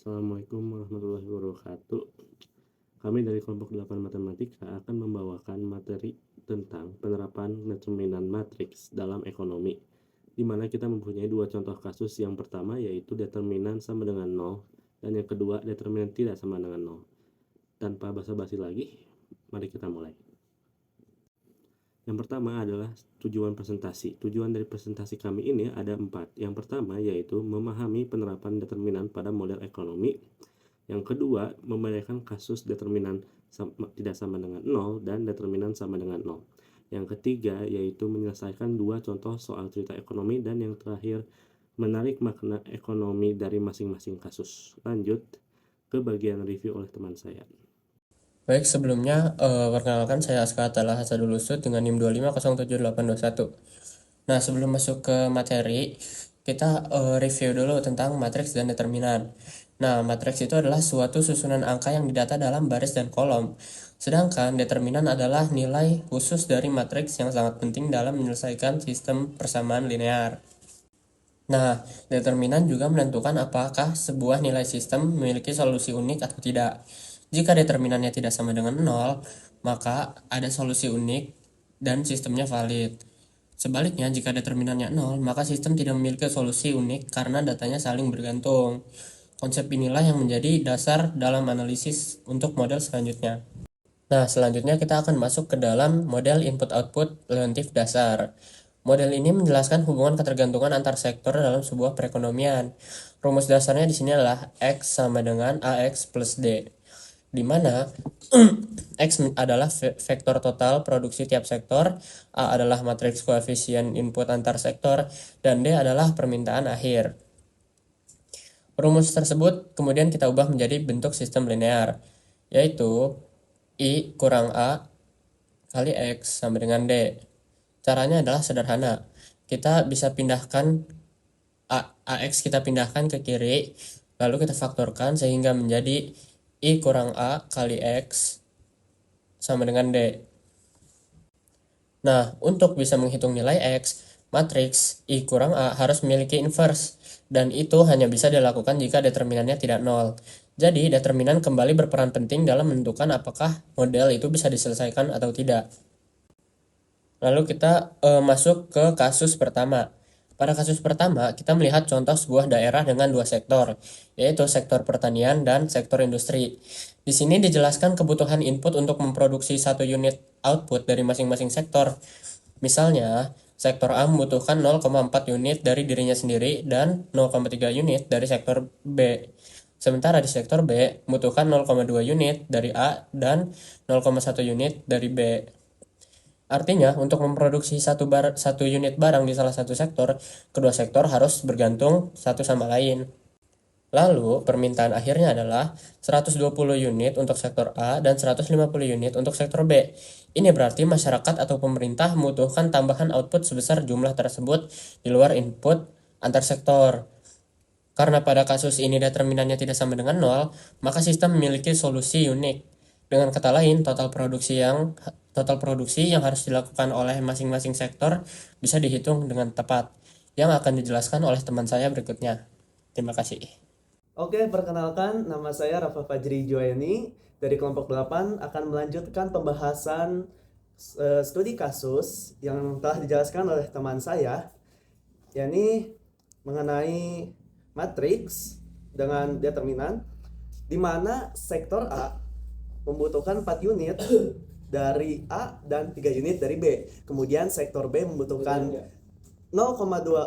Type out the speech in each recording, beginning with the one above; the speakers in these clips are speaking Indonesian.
Assalamualaikum warahmatullahi wabarakatuh. Kami dari kelompok 8 Matematika akan membawakan materi tentang penerapan determinan matriks dalam ekonomi, di mana kita mempunyai dua contoh kasus. Yang pertama yaitu determinan sama dengan 0, dan yang kedua determinan tidak sama dengan 0. Tanpa basa-basi lagi, mari kita mulai. Yang pertama adalah tujuan presentasi. Tujuan dari presentasi kami ini ada 4. Yang pertama yaitu memahami penerapan determinan pada model ekonomi. Yang kedua, membedakan kasus determinan tidak sama dengan 0 dan determinan sama dengan 0. Yang ketiga yaitu menyelesaikan dua contoh soal cerita ekonomi. Dan yang terakhir, menarik makna ekonomi dari masing-masing kasus. Lanjut ke bagian review oleh teman saya. Baik, sebelumnya perkenalkan saya Aska Atala Hasadul Usud dengan NIM 2507821. Nah, sebelum masuk ke materi, kita review dulu tentang matriks dan determinan. Nah, matriks itu adalah suatu susunan angka yang didata dalam baris dan kolom. Sedangkan determinan adalah nilai khusus dari matriks yang sangat penting dalam menyelesaikan sistem persamaan linear. Nah, determinan juga menentukan apakah sebuah nilai sistem memiliki solusi unik atau tidak. Jika determinannya tidak sama dengan 0, maka ada solusi unik dan sistemnya valid. Sebaliknya, jika determinannya 0, maka sistem tidak memiliki solusi unik karena datanya saling bergantung. Konsep inilah yang menjadi dasar dalam analisis untuk model selanjutnya. Nah, selanjutnya kita akan masuk ke dalam model input-output relatif dasar. Model ini menjelaskan hubungan ketergantungan antar sektor dalam sebuah perekonomian. Rumus dasarnya di sini adalah X sama dengan AX plus D, di mana X adalah vektor total produksi tiap sektor, A adalah matriks koefisien input antar sektor, dan D adalah permintaan akhir. Rumus tersebut kemudian kita ubah menjadi bentuk sistem linear, yaitu I kurang A kali X sama dengan D. Caranya adalah sederhana. Kita bisa pindahkan AX kita pindahkan ke kiri, lalu kita faktorkan sehingga menjadi I kurang A kali X sama dengan D. Nah, untuk bisa menghitung nilai X, matriks I kurang A harus memiliki inverse, dan itu hanya bisa dilakukan jika determinannya tidak nol. Jadi, determinan kembali berperan penting dalam menentukan apakah model itu bisa diselesaikan atau tidak. Lalu kita masuk ke kasus pertama. Pada kasus pertama, kita melihat contoh sebuah daerah dengan dua sektor, yaitu sektor pertanian dan sektor industri. Di sini dijelaskan kebutuhan input untuk memproduksi satu unit output dari masing-masing sektor. Misalnya, sektor A membutuhkan 0,4 unit dari dirinya sendiri dan 0,3 unit dari sektor B. Sementara di sektor B membutuhkan 0,2 unit dari A dan 0,1 unit dari B. Artinya, untuk memproduksi satu unit barang di salah satu sektor, kedua sektor harus bergantung satu sama lain. Lalu, permintaan akhirnya adalah 120 unit untuk sektor A dan 150 unit untuk sektor B. Ini berarti masyarakat atau pemerintah membutuhkan tambahan output sebesar jumlah tersebut di luar input antar sektor. Karena pada kasus ini determinannya tidak sama dengan 0, maka sistem memiliki solusi unik. Dengan kata lain, total produksi yang harus dilakukan oleh masing-masing sektor bisa dihitung dengan tepat, yang akan dijelaskan oleh teman saya berikutnya. Terima kasih. Oke, perkenalkan nama saya Rafa Fajri Joeni dari kelompok 8 akan melanjutkan pembahasan studi kasus yang telah dijelaskan oleh teman saya, yakni mengenai matriks dengan determinan di mana sektor A membutuhkan 4 unit dari A dan 3 unit dari B. Kemudian sektor B membutuhkan 0,2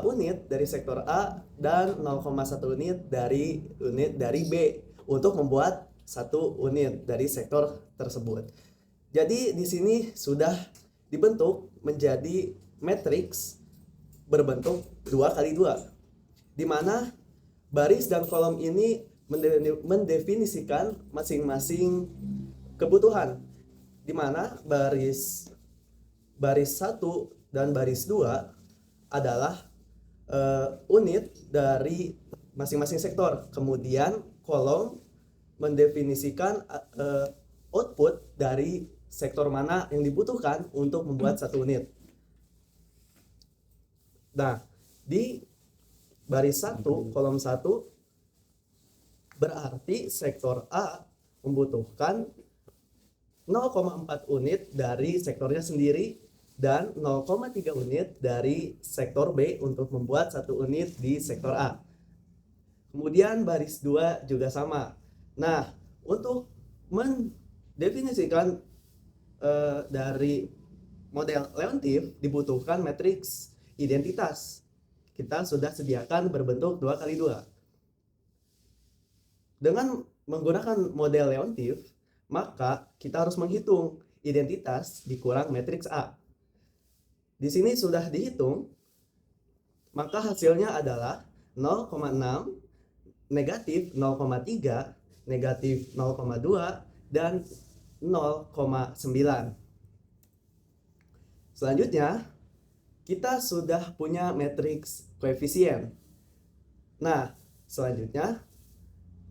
unit dari sektor A dan 0,1 unit dari B untuk membuat satu unit dari sektor tersebut. Jadi di sini sudah dibentuk menjadi matriks berbentuk 2x2, di mana baris dan kolom ini mendefinisikan masing-masing kebutuhan, di mana baris 1 dan baris 2 adalah unit dari masing-masing sektor. Kemudian kolom mendefinisikan output dari sektor mana yang dibutuhkan untuk membuat satu unit. Nah, di baris 1, kolom 1 berarti sektor A membutuhkan 0,4 unit dari sektornya sendiri dan 0,3 unit dari sektor B untuk membuat 1 unit di sektor A. Kemudian baris 2 juga sama. Nah, untuk mendefinisikan dari model Leontief dibutuhkan matriks identitas. Kita sudah sediakan berbentuk 2x2. Dengan menggunakan model Leontief, maka kita harus menghitung identitas dikurang matriks A. Di sini sudah dihitung, maka hasilnya adalah 0,6, negatif 0,3, negatif 0,2, dan 0,9. Selanjutnya, kita sudah punya matriks koefisien. Nah, selanjutnya,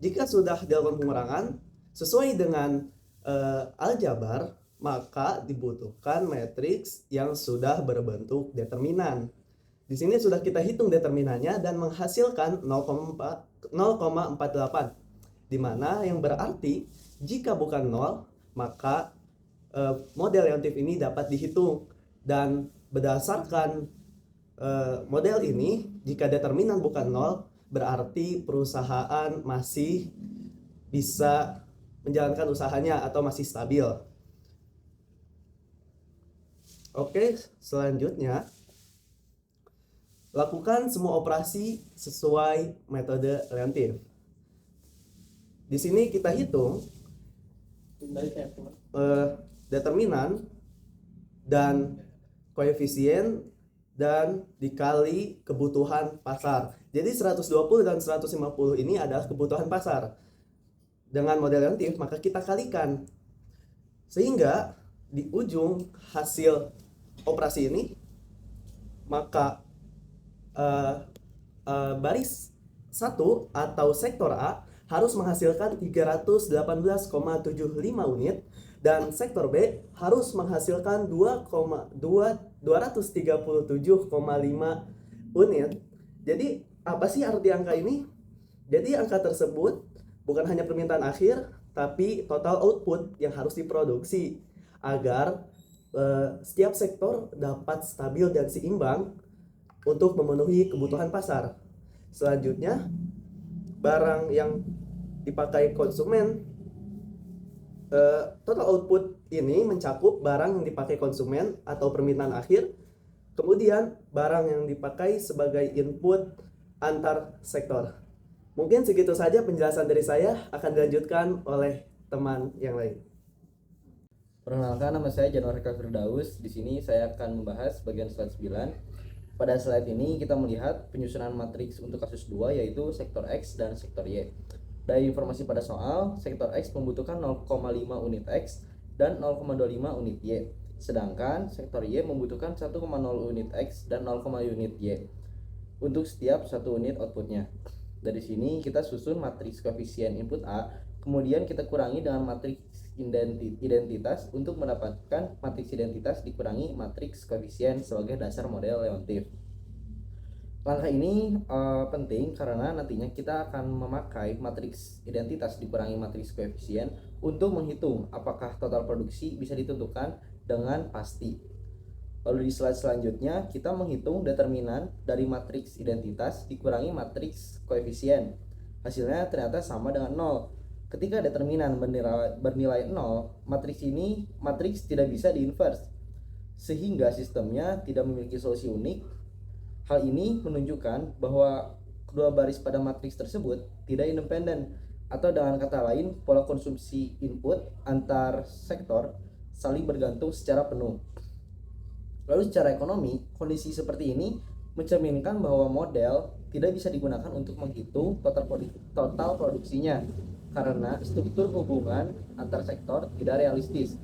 jika sudah dilakukan pengurangan sesuai dengan aljabar, maka dibutuhkan matriks yang sudah berbentuk determinan. Di sini sudah kita hitung determinannya dan menghasilkan 0,48, di mana yang berarti jika bukan 0, maka model Leontief ini dapat dihitung, dan berdasarkan model ini, jika determinan bukan 0, berarti perusahaan masih bisa menjalankan usahanya atau masih stabil. Oke, selanjutnya lakukan semua operasi sesuai metode Leontief. Di sini kita hitung determinan dan koefisien dan dikali kebutuhan pasar. Jadi 120 dan 150 ini adalah kebutuhan pasar. Dengan model Leontief maka kita kalikan, sehingga di ujung hasil operasi ini maka baris 1 atau sektor A harus menghasilkan 318,75 unit dan sektor B harus menghasilkan 237,5 unit. Jadi apa sih arti angka ini? Jadi angka tersebut bukan hanya permintaan akhir, tapi total output yang harus diproduksi agar setiap sektor dapat stabil dan seimbang untuk memenuhi kebutuhan pasar. Selanjutnya, barang yang dipakai konsumen, total output ini mencakup barang yang dipakai konsumen atau permintaan akhir, kemudian barang yang dipakai sebagai input antar sektor. Mungkin segitu saja penjelasan dari saya, akan dilanjutkan oleh teman yang lain. Perkenalkan, nama saya Januar Firdaus. Di sini saya akan membahas bagian slide 9. Pada slide ini kita melihat penyusunan matriks untuk kasus 2, yaitu sektor X dan sektor Y. Dari informasi pada soal, sektor X membutuhkan 0,5 unit X dan 0,25 unit Y. Sedangkan sektor Y membutuhkan 1,0 unit X dan 0, unit Y untuk setiap 1 unit outputnya. Dari sini kita susun matriks koefisien input A, kemudian kita kurangi dengan matriks identitas untuk mendapatkan matriks identitas dikurangi matriks koefisien sebagai dasar model Leontief. Langkah ini penting karena nantinya kita akan memakai matriks identitas dikurangi matriks koefisien untuk menghitung apakah total produksi bisa ditentukan dengan pasti. Lalu di slide selanjutnya kita menghitung determinan dari matriks identitas dikurangi matriks koefisien. Hasilnya ternyata sama dengan 0. Ketika determinan bernilai 0, matriks tidak bisa diinverse, sehingga sistemnya tidak memiliki solusi unik. Hal ini menunjukkan bahwa kedua baris pada matriks tersebut tidak independen, atau dengan kata lain, pola konsumsi input antar sektor saling bergantung secara penuh. Lalu secara ekonomi, kondisi seperti ini mencerminkan bahwa model tidak bisa digunakan untuk menghitung total produksinya karena struktur hubungan antar sektor tidak realistis.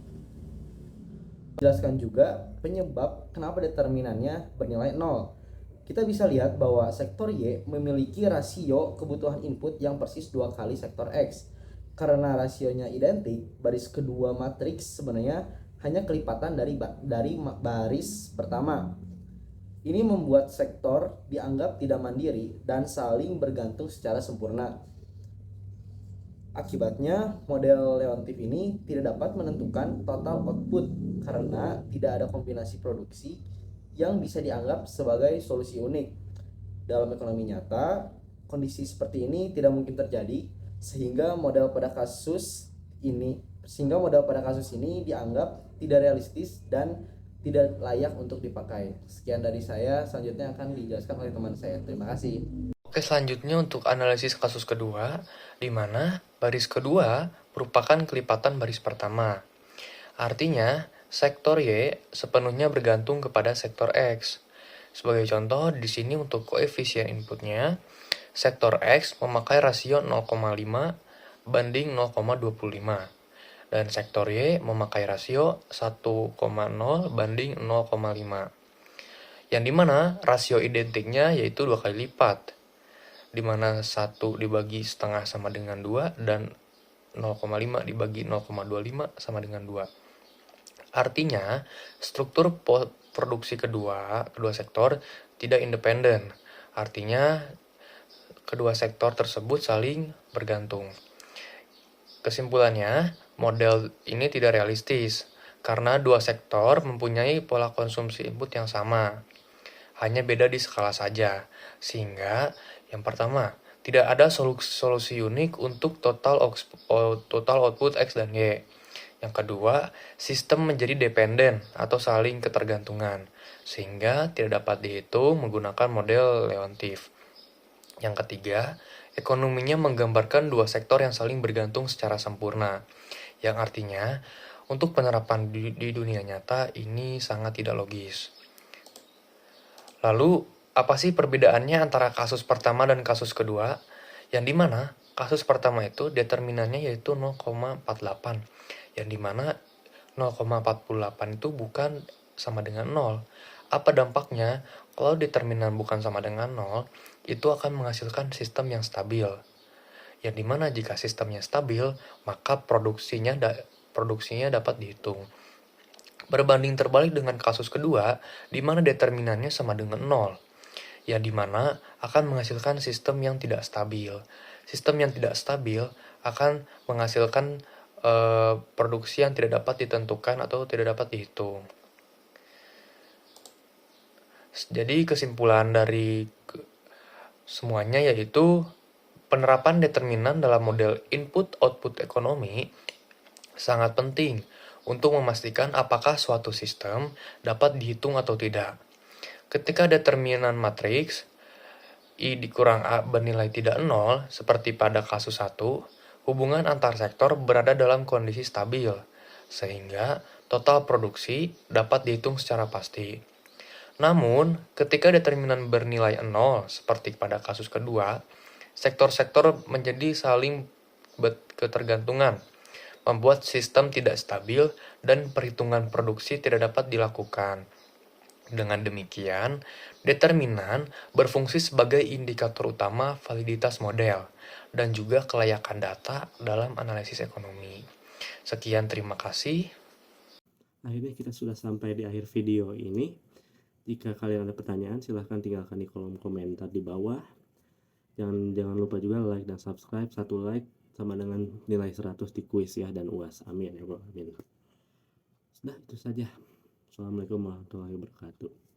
Jelaskan juga penyebab kenapa determinannya bernilai 0. Kita bisa lihat bahwa sektor Y memiliki rasio kebutuhan input yang persis 2 kali sektor X. Karena rasionya identik, baris kedua matriks sebenarnya hanya kelipatan dari baris pertama. Ini membuat sektor dianggap tidak mandiri dan saling bergantung secara sempurna. Akibatnya, model Leontief ini tidak dapat menentukan total output karena tidak ada kombinasi produksi yang bisa dianggap sebagai solusi unik. Dalam ekonomi nyata, kondisi seperti ini tidak mungkin terjadi sehingga model pada kasus ini dianggap tidak realistis dan tidak layak untuk dipakai. Sekian dari saya, selanjutnya akan dijelaskan oleh teman saya. Terima kasih. Oke, selanjutnya untuk analisis kasus kedua, di mana baris kedua merupakan kelipatan baris pertama. Artinya, sektor Y sepenuhnya bergantung kepada sektor X. Sebagai contoh, di sini untuk koefisien inputnya, sektor X memakai rasio 0,5 banding 0,25. Dan sektor Y memakai rasio 1,0 banding 0,5. Yang dimana rasio identiknya yaitu 2 kali lipat, dimana 1 dibagi setengah sama dengan 2 dan 0,5 dibagi 0,25 sama dengan 2. Artinya, struktur produksi kedua sektor tidak independen. Artinya, kedua sektor tersebut saling bergantung. Kesimpulannya, model ini tidak realistis karena dua sektor mempunyai pola konsumsi input yang sama. Hanya beda di skala saja. Sehingga, yang pertama, tidak ada solusi unik untuk total output X dan Y. Yang kedua, sistem menjadi dependen atau saling ketergantungan, sehingga tidak dapat dihitung menggunakan model Leontief. Yang ketiga, ekonominya menggambarkan dua sektor yang saling bergantung secara sempurna, yang artinya untuk penerapan di dunia nyata ini sangat tidak logis. Lalu, apa sih perbedaannya antara kasus pertama dan kasus kedua? Yang dimana kasus pertama itu determinannya yaitu 0,48, yang dimana 0,48 itu bukan sama dengan 0. Apa dampaknya? Kalau determinan bukan sama dengan 0, itu akan menghasilkan sistem yang stabil. Yang dimana jika sistemnya stabil, maka produksinya dapat dihitung. Berbanding terbalik dengan kasus kedua, di mana determinannya sama dengan 0, yang dimana akan menghasilkan sistem yang tidak stabil. Sistem yang tidak stabil akan menghasilkan produksi yang tidak dapat ditentukan atau tidak dapat dihitung. Jadi kesimpulan dari semuanya yaitu penerapan determinan dalam model input-output ekonomi sangat penting untuk memastikan apakah suatu sistem dapat dihitung atau tidak. Ketika determinan matriks I dikurang A bernilai tidak 0, seperti pada kasus 1, hubungan antar sektor berada dalam kondisi stabil, sehingga total produksi dapat dihitung secara pasti. Namun, ketika determinan bernilai 0, seperti pada kasus kedua, sektor-sektor menjadi saling ketergantungan, membuat sistem tidak stabil dan perhitungan produksi tidak dapat dilakukan. Dengan demikian, determinan berfungsi sebagai indikator utama validitas model dan juga kelayakan data dalam analisis ekonomi. Sekian, terima kasih. Akhirnya kita sudah sampai di akhir video ini. Jika kalian ada pertanyaan, silahkan tinggalkan di kolom komentar di bawah. Jangan lupa juga like dan subscribe. 1 like sama dengan nilai 100 di kuis ya dan UAS. Amin ya Allah. Amin. Sudah, itu saja. Assalamualaikum warahmatullahi wabarakatuh.